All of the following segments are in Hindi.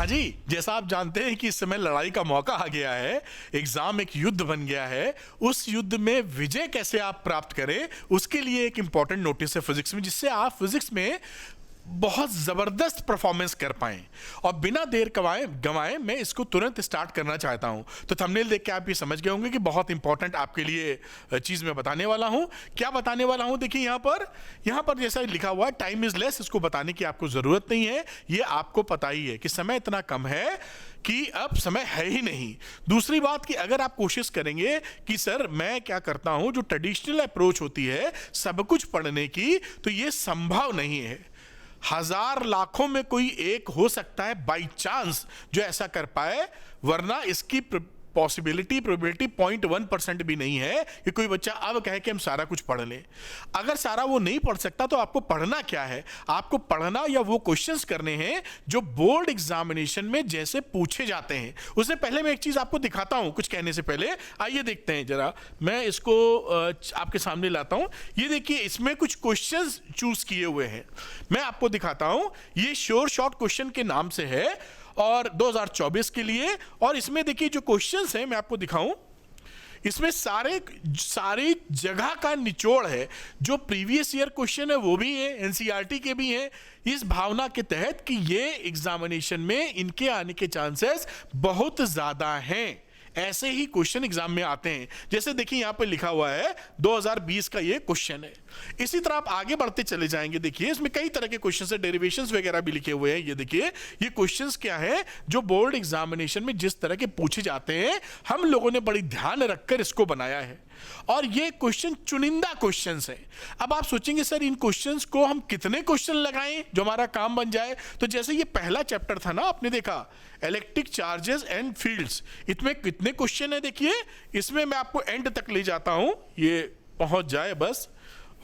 जी, जैसा आप जानते हैं कि इस समय लड़ाई का मौका आ गया है, एग्जाम एक युद्ध बन गया है। उस युद्ध में विजय कैसे आप प्राप्त करें, उसके लिए एक इंपॉर्टेंट नोटिस है फिजिक्स में, जिससे आप फिजिक्स में बहुत जबरदस्त परफॉर्मेंस कर पाएं। और बिना देर गवाए मैं इसको तुरंत स्टार्ट करना चाहता हूं। तो थंबनेल देख के आप ये समझ गए होंगे कि बहुत इंपॉर्टेंट आपके लिए चीज मैं बताने वाला हूं। क्या बताने वाला हूं, देखिए यहां पर जैसा लिखा हुआ है टाइम इज लेस, इसको बताने की आपको जरूरत नहीं है। ये आपको पता ही है कि समय इतना कम है कि अब समय है ही नहीं। दूसरी बात कि अगर आप कोशिश करेंगे कि सर मैं क्या करता हूं, जो ट्रेडिशनल अप्रोच होती है सब कुछ पढ़ने की, तो ये संभव नहीं है। हजार लाखों में कोई एक हो सकता है बाई चांस जो ऐसा कर पाए, वरना इसकी प्रोबेबिलिटी 0.1% भी नहीं है कि कोई बच्चा अब कहे कि हम सारा कुछ पढ़ लें। अगर सारा वो नहीं पढ़ सकता तो आपको पढ़ना क्या है, आपको पढ़ना या वो क्वेश्चंस करने हैं जो बोर्ड एग्जामिनेशन में जैसे पूछे जाते हैं। उससे पहले मैं एक चीज आपको दिखाता हूं कुछ कहने से पहले। आइए देखते हैं जरा, मैं इसको आपके सामने लाता हूं। ये देखिए, इसमें कुछ क्वेश्चंस चूज किए हुए हैं, मैं आपको दिखाता हूं। ये श्योर शॉर्ट क्वेश्चन के नाम से है और 2024 के लिए। और इसमें देखिए जो क्वेश्चंस हैं मैं आपको दिखाऊं, इसमें सारे जगह का निचोड़ है। जो प्रीवियस ईयर क्वेश्चन है वो भी है, एनसीईआरटी के भी हैं, इस भावना के तहत कि ये एग्जामिनेशन में इनके आने के चांसेस बहुत ज्यादा हैं। ऐसे ही क्वेश्चन एग्जाम में आते हैं। जैसे देखिए यहां पर लिखा हुआ है 2020 का ये क्वेश्चन है। इसी तरह आप आगे बढ़ते चले जाएंगे, देखिए इसमें कई तरह के क्वेश्चंस है, डेरिवेशंस वगैरह भी लिखे हुए हैं। ये देखिए ये क्वेश्चंस क्या है जो बोर्ड एग्जामिनेशन में जिस तरह के पूछे जाते हैं, हम लोगों ने बड़ी ध्यान रखकर इसको बनाया है। और ये क्वेश्चन चुनिंदा क्वेश्चंस हैं। अब आप सोचेंगे सर इन क्वेश्चंस को हम कितने क्वेश्चन लगाएं जो हमारा काम बन जाए। तो जैसे ये पहला चैप्टर था ना, आपने देखा इलेक्ट्रिक चार्जेस एंड फील्ड्स, इसमें कितने क्वेश्चन है देखिए। इसमें मैं आपको एंड तक ले जाता हूं, ये पहुंच जाए बस।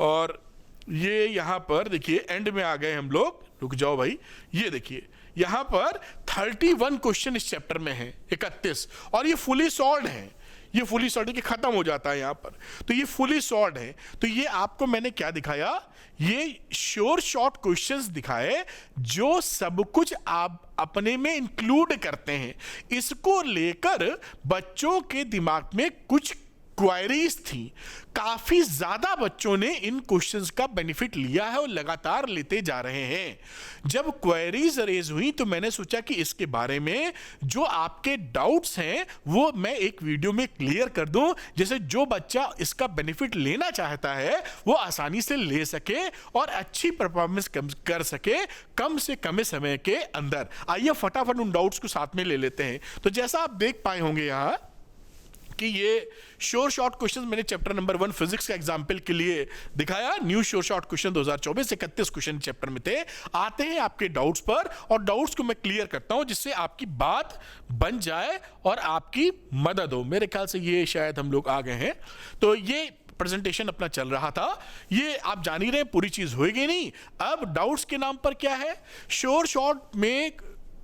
और ये यहां पर देखिए एंड में आ गए हम लोग, रुक जाओ भाई। ये देखिए यहां पर 31 क्वेश्चन इस चैप्टर में है, 31, और ये फुली सॉल्व्ड है। ये फुली सॉल्व है कि खत्म हो जाता है यहां पर, तो ये फुली सॉल्व्ड है। तो ये आपको मैंने क्या दिखाया, ये श्योर शॉर्ट क्वेश्चंस दिखाए जो सब कुछ आप अपने में इंक्लूड करते हैं। इसको लेकर बच्चों के दिमाग में कुछ क्वेरीज थी। काफी ज्यादा बच्चों ने इन क्वेश्चंस का बेनिफिट लिया है और लगातार लेते जा रहे हैं। जब क्वेरीज रेज हुई तो मैंने सोचा कि इसके बारे में जो आपके डाउट्स हैं वो मैं एक वीडियो में क्लियर कर दूं, जैसे जो बच्चा इसका बेनिफिट लेना चाहता है वो आसानी से ले सके और अच्छी परफॉर्मेंस कर सके कम से कम समय के अंदर। आइए फटाफट उन डाउट्स को साथ में ले लेते हैं। तो जैसा आप देख पाए होंगे यहां कि ये श्योर शॉर्ट क्वेश्चंस मैंने चैप्टर नंबर 1 फिजिक्स का एग्जांपल के लिए दिखाया। New sure short question 2024, 31 question chapter में थे। आते हैं आपके डाउट्स पर और डाउट्स को मैं क्लियर करता हूं जिससे आपकी बात बन जाए और आपकी मदद हो। मेरे ख्याल से ये शायद हम लोग आ गए हैं। तो ये प्रेजेंटेशन अपना चल रहा था, ये आप जान ही रहे पूरी चीज होएगी नहीं। अब डाउट्स के नाम पर क्या है, श्योर शॉर्ट में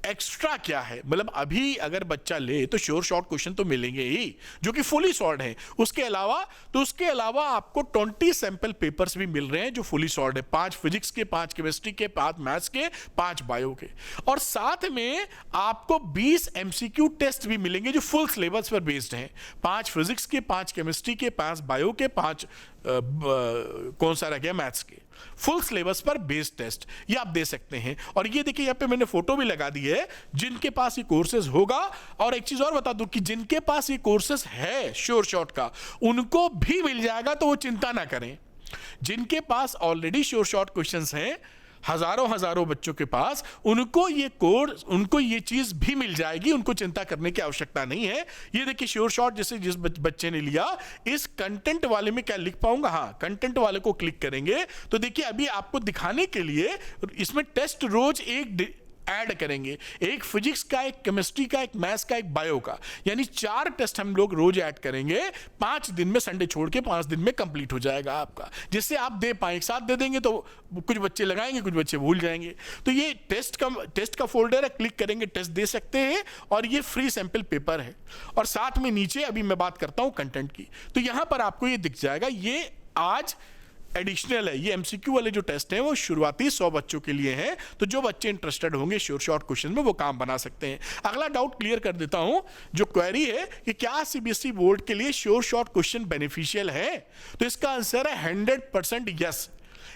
एक्स्ट्रा क्या है, मतलब अभी अगर बच्चा ले तो श्योर शॉर्ट क्वेश्चन तो मिलेंगे ही जो कि फुली सॉल्व्ड है। उसके अलावा आपको 20 सैंपल पेपर्स भी मिल रहे हैं जो फुली सॉल्व्ड है, 5 फिजिक्स के, 5 केमिस्ट्री के, 5 मैथ्स के, 5 बायो के। और साथ में आपको 20 एमसीक्यू टेस्ट भी मिलेंगे जो फुल सिलेबस पर बेस्ड हैं, 5 फिजिक्स के, 5 केमिस्ट्री के, 5 बायो के, 5 कौन सा रह गया मैथ्स के, फुल सिलेबस पर बेस्ड टेस्ट ये आप दे सकते हैं। और ये देखिए यहाँ पे मैंने फोटो भी लगा दी है जिनके पास ये कोर्सेज होगा। और एक चीज और बता दूं कि जिनके पास ये कोर्सेज है श्योर शॉर्ट का, उनको भी मिल जाएगा, तो वो चिंता ना करें। जिनके पास ऑलरेडी श्योर शॉर्ट क्वेश्चंस हैं, हजारों बच्चों के पास, उनको ये कोर्स, उनको ये चीज भी मिल जाएगी, उनको चिंता करने की आवश्यकता नहीं है। ये देखिए श्योर शॉर्ट जैसे जिस बच्चे ने लिया, इस कंटेंट वाले में क्या लिख पाऊंगा, हाँ कंटेंट वाले को क्लिक करेंगे तो देखिए अभी आपको दिखाने के लिए इसमें टेस्ट रोज एक ऐड करेंगे, एक फिजिक्स का, एक केमिस्ट्री का, एक मैथ्स का, एक बायो का, यानी 4 टेस्ट हम लोग रोज ऐड करेंगे 5 दिन में, संडे छोड़ के 5 दिन में कंप्लीट हो जाएगा आपका, जिससे आप दे पाए। एक साथ दे देंगे तो कुछ बच्चे लगाएंगे, कुछ बच्चे भूल जाएंगे। तो ये टेस्ट का फोल्डर है, क्लिक करेंगे टेस्ट दे सकते हैं और ये फ्री सैंपल पेपर है। और साथ में नीचे अभी मैं बात करता हूं कंटेंट की, तो यहां पर आपको ये दिख जाएगा, ये आज एडिशनल है। ये एमसीक्यू वाले जो टेस्ट हैं वो शुरुआती 100 बच्चों के लिए हैं, तो जो बच्चे इंटरेस्टेड होंगे श्योर शॉर्ट क्वेश्चन में वो काम बना सकते हैं। अगला डाउट क्लियर कर देता हूं, जो क्वेरी है कि क्या सीबीएसई बोर्ड के लिए श्योर शॉर्ट क्वेश्चन बेनिफिशियल है, तो इसका आंसर है 100% यस।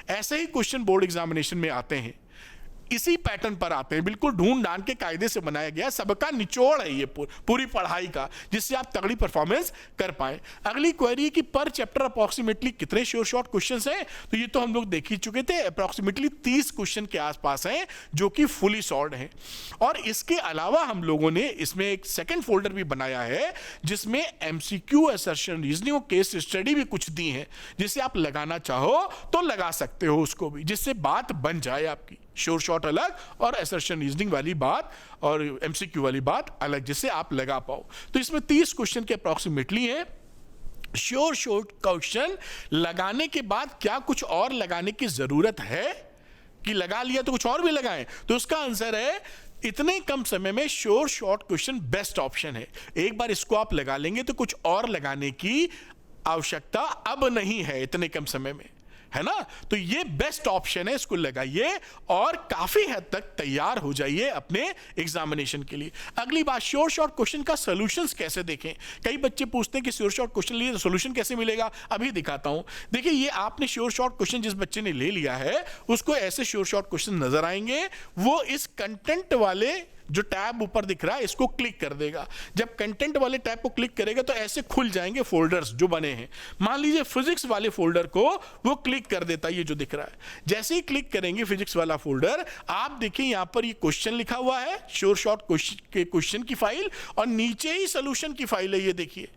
ऐसे ही क्वेश्चन बोर्ड एग्जामिनेशन में आते हैं, इसी पैटर्न पर आते हैं, बिल्कुल ढूंढ ढांड के कायदे से बनाया गया, सबका निचोड़ है ये पूरी पढ़ाई का, जिससे आप तगड़ी परफॉर्मेंस कर पाए। अगली क्वेरी है कि पर चैप्टर अप्रोक्सीमेटली कितने श्योर शॉर्ट क्वेश्चंस हैं, तो ये तो हम लोग देख ही चुके थे, अप्रोक्सीमेटली 30 क्वेश्चन के आसपास हैं जो कि फुली सॉल्व्ड हैं। और इसके अलावा हम लोगों ने इसमें एक सेकंड फोल्डर भी बनाया है जिसमें एमसीक्यू, असर्शन रीजनिंग और केस स्टडी भी कुछ दी है, जिसे आप लगाना चाहो तो लगा सकते हो उसको भी, जिससे बात बन जाए आपकी। श्योर शॉर्ट अलग और असर्शन रीजनिंग वाली बात और एमसीक्यू वाली बात अलग, जिससे आप लगा पाओ। तो इसमें 30 क्वेश्चन के अप्रोक्सीमेटली है। श्योर शॉर्ट क्वेश्चन लगाने के बाद क्या कुछ और लगाने की जरूरत है कि लगा लिया तो कुछ और भी लगाएं, तो उसका आंसर है इतने कम समय में sure short question best option है। एक बार इसको आप लगा लेंगे तो कुछ और लगाने की आवश्यकता अब नहीं है इतने कम समय में, है ना। तो ये बेस्ट ऑप्शन है, इसको लगाइए और काफी हद तक तैयार हो जाइए अपने एग्जामिनेशन के लिए। अगली बात, श्योर शॉर्ट क्वेश्चन का सॉल्यूशंस कैसे देखें। कई बच्चे पूछते हैं कि श्योर शॉर्ट क्वेश्चन लिए तो सॉल्यूशन कैसे मिलेगा, अभी दिखाता हूं। देखिए, ये आपने श्योर शॉर्ट क्वेश्चन जिस बच्चे ने ले लिया है उसको ऐसे श्योर शॉर्ट क्वेश्चन नजर आएंगे, वो इस कंटेंट वाले जो टैब ऊपर दिख रहा है इसको क्लिक कर देगा। जब कंटेंट वाले टैब को क्लिक करेगा तो ऐसे खुल जाएंगे फोल्डर्स जो बने हैं। मान लीजिए फिजिक्स वाले फोल्डर को वो क्लिक कर देता है, ये जो दिख रहा है। जैसे ही क्लिक करेंगे फिजिक्स वाला फोल्डर, आप देखिए यहां पर ये क्वेश्चन लिखा हुआ है, श्योर शॉर्ट क्वेश्चन की फाइल, और नीचे ही सोल्यूशन की फाइल है, ये देखिए,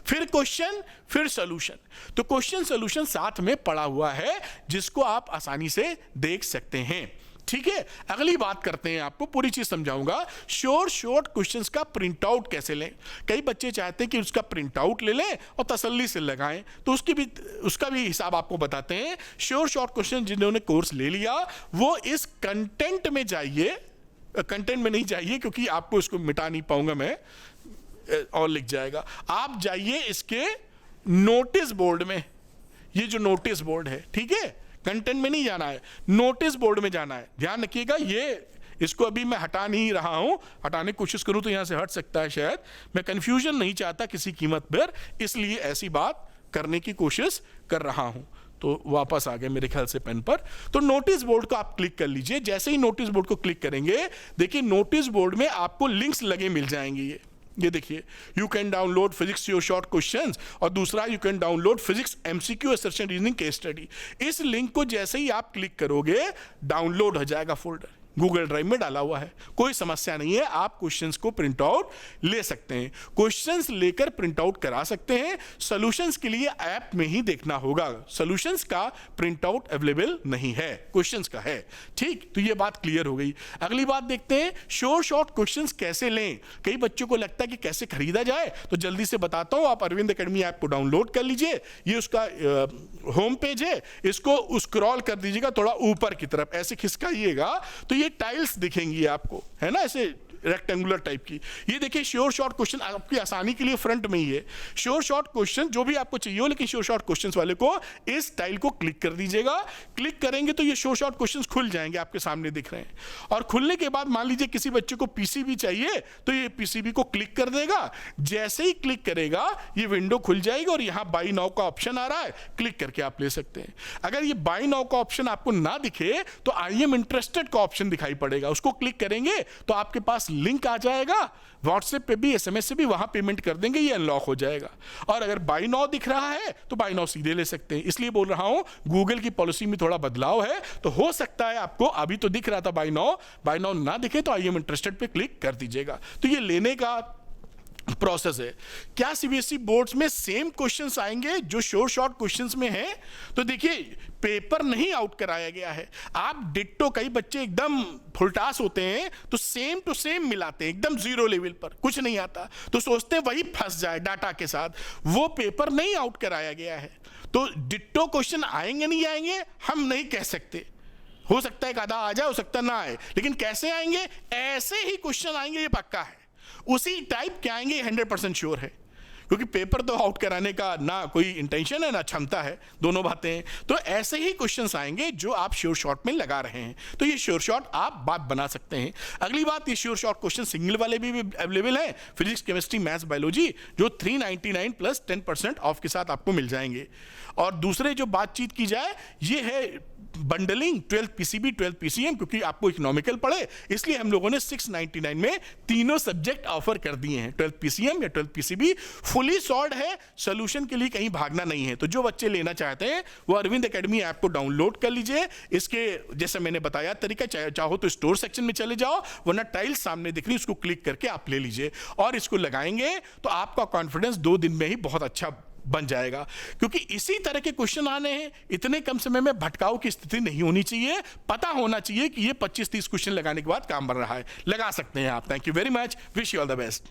फिर क्वेश्चन फिर सॉल्यूशन। तो क्वेश्चन सॉल्यूशन साथ में पड़ा हुआ है जिसको आप आसानी से देख सकते हैं। ठीक है, अगली बात करते हैं, आपको पूरी चीज समझाऊंगा। श्योर शॉर्ट क्वेश्चंस का प्रिंट आउट कैसे लें। कई बच्चे चाहते हैं कि उसका प्रिंट आउट ले लें और तसल्ली से लगाएं, तो उसका भी हिसाब आपको बताते हैं। श्योर शॉर्ट क्वेश्चन जिन्होंने कोर्स ले लिया वो इस कंटेंट में जाइए, कंटेंट में नहीं जाइए क्योंकि आपको इसको मिटा नहीं पाऊंगा मैं, और लिख जाएगा। आप जाइए इसके नोटिस बोर्ड में, ये जो नोटिस बोर्ड है, ठीक है, कंटेंट में नहीं जाना है, नोटिस बोर्ड में जाना है। ध्यान रखिएगा, ये इसको अभी मैं हटा नहीं रहा हूं, हटाने की कोशिश करूं तो यहां से हट सकता है शायद। मैं कंफ्यूजन नहीं चाहता किसी कीमत पर, इसलिए ऐसी बात करने की कोशिश कर रहा हूं। तो वापस आ गए मेरे ख्याल से पेन पर। तो नोटिस बोर्ड को आप क्लिक कर लीजिए। जैसे ही नोटिस बोर्ड को क्लिक करेंगे, देखिए नोटिस बोर्ड में आपको लिंक्स लगे मिल जाएंगे। ये देखिए, you can download physics sure short questions, और दूसरा you can download physics MCQ assertion reasoning case study. इस लिंक को जैसे ही आप क्लिक करोगे डाउनलोड हो जाएगा फोल्डर, गूगल ड्राइव में डाला हुआ है, कोई समस्या नहीं है। आप क्वेश्चंस को प्रिंट आउट ले सकते हैं, क्वेश्चंस लेकर प्रिंट आउट करा सकते हैं। सॉल्यूशंस के लिए ऐप में ही देखना होगा, सॉल्यूशंस का प्रिंट आउट अवेलेबल नहीं है, क्वेश्चंस का है। ठीक, तो ये बात क्लियर हो गई। अगली बात देखते हैं, श्योर शॉर्ट क्वेश्चंस कैसे लें। कई बच्चों को लगता है कि कैसे खरीदा जाए, तो जल्दी से बताता हूं। आप अरविंद एकेडमी ऐप को डाउनलोड कर लीजिए, ये उसका होम पेज है, इसको स्क्रॉल कर दीजिएगा थोड़ा ऊपर की तरफ, ऐसे खिसकाइएगा तो ये टाइल्स दिखेंगी आपको, है ना, ऐसे रेक्टेंगुलर टाइप की। ये देखिए श्योर शॉर्ट क्वेश्चन आपकी आसानी के लिए फ्रंट में ही है। श्योर शॉर्ट क्वेश्चन जो भी आपको चाहिए हो, लेकिन श्योर शॉर्ट क्वेश्चंस वाले को इस टाइल को क्लिक कर दीजिएगा। क्लिक करेंगे तो ये श्योर शॉर्ट क्वेश्चंस खुल जाएंगे, आपके सामने दिख रहे हैं। और खुलने के बाद मान लीजिए किसी बच्चे को पीसीबी चाहिए तो ये पीसीबी को क्लिक कर देगा। जैसे ही क्लिक करेगा ये विंडो खुल जाएगी और यहां बाय नाउ का ऑप्शन आ रहा है, क्लिक करके आप ले सकते हैं। अगर ये बाय नाउ का ऑप्शन आपको ना दिखे तो आई एम इंटरेस्टेड का ऑप्शन दिखाई पड़ेगा, उसको क्लिक करेंगे तो आपके पास लिंक आ जाएगा, व्हाट्सएप पे भी एसएमएस से भी वहां पेमेंट कर देंगे, ये अनलॉक हो जाएगा। और अगर बाय नाउ दिख रहा है तो बाय नाउ सीधे ले सकते हैं। इसलिए बोल रहा हूं गूगल की पॉलिसी में थोड़ा बदलाव है, तो हो सकता है आपको अभी तो दिख रहा था बाय नाउ ना दिखे तो आई एम इंटरेस्टेड पे क्लिक कर दीजिएगा। तो ये लेने का प्रोसेस है। क्या सीबीएसई बोर्ड्स में सेम क्वेश्चंस आएंगे जो श्योर शॉर्ट क्वेश्चंस में हैं? तो देखिए पेपर नहीं आउट कराया गया है, आप डिट्टो, कई बच्चे एकदम फुलटास होते हैं तो सेम टू सेम मिलाते हैं एकदम जीरो लेवल पर, कुछ नहीं आता तो सोचते हैं वही फंस जाए डाटा के साथ। वो पेपर नहीं आउट कराया गया है, तो डिट्टो क्वेश्चन आएंगे नहीं आएंगे हम नहीं कह सकते। हो सकता है एक आधा आ जाए, हो सकता ना आए, लेकिन कैसे आएंगे, ऐसे ही क्वेश्चन आएंगे ये पक्का है। उसी टाइप के आएंगे 100% श्योर है, क्योंकि पेपर तो आउट कराने का ना कोई इंटेंशन है ना क्षमता है, दोनों बातें हैं। तो ऐसे ही क्वेश्चंस आएंगे जो आप श्योर शॉट में लगा रहे हैं, तो ये श्योर शॉट आप बात बना सकते हैं। अगली बात, ये श्योर शॉट क्वेश्चन सिंगल वाले भी अवेलेबल है, फिजिक्स, केमिस्ट्री, मैथ्स, बायोलॉजी, जो 399 प्लस 10% ऑफ के साथ आपको मिल जाएंगे। और दूसरे जो बातचीत की जाए ये है बंडलिंग 12 पीसीबी 12 पीसीएम, क्योंकि आपको इकोनॉमिकल पड़े इसलिए हम लोगों ने 699 में तीनों सब्जेक्ट ऑफर कर दिए हैं। 12 पीसीएम या 12 पीसीबी फुली सॉल्व्ड है, सॉल्यूशन के लिए कहीं भागना नहीं है। तो जो बच्चे लेना चाहते हैं वो अरविंद एकेडमी ऐप को डाउनलोड कर लीजिए। इसके जैसे मैंने बताया तरीका, चाहो तो स्टोर सेक्शन में चले जाओ, वरना टाइल्स सामने दिख रही उसको क्लिक करके आप ले लीजिए और इसको लगाएंगे तो आपका कॉन्फिडेंस 2 दिन में ही बहुत अच्छा बन जाएगा। क्योंकि इसी तरह के क्वेश्चन आने हैं, इतने कम समय में भटकाव की स्थिति नहीं होनी चाहिए, पता होना चाहिए कि ये 25-30 क्वेश्चन लगाने के बाद काम बन रहा है। लगा सकते हैं आप। Thank you very much, wish you all the best.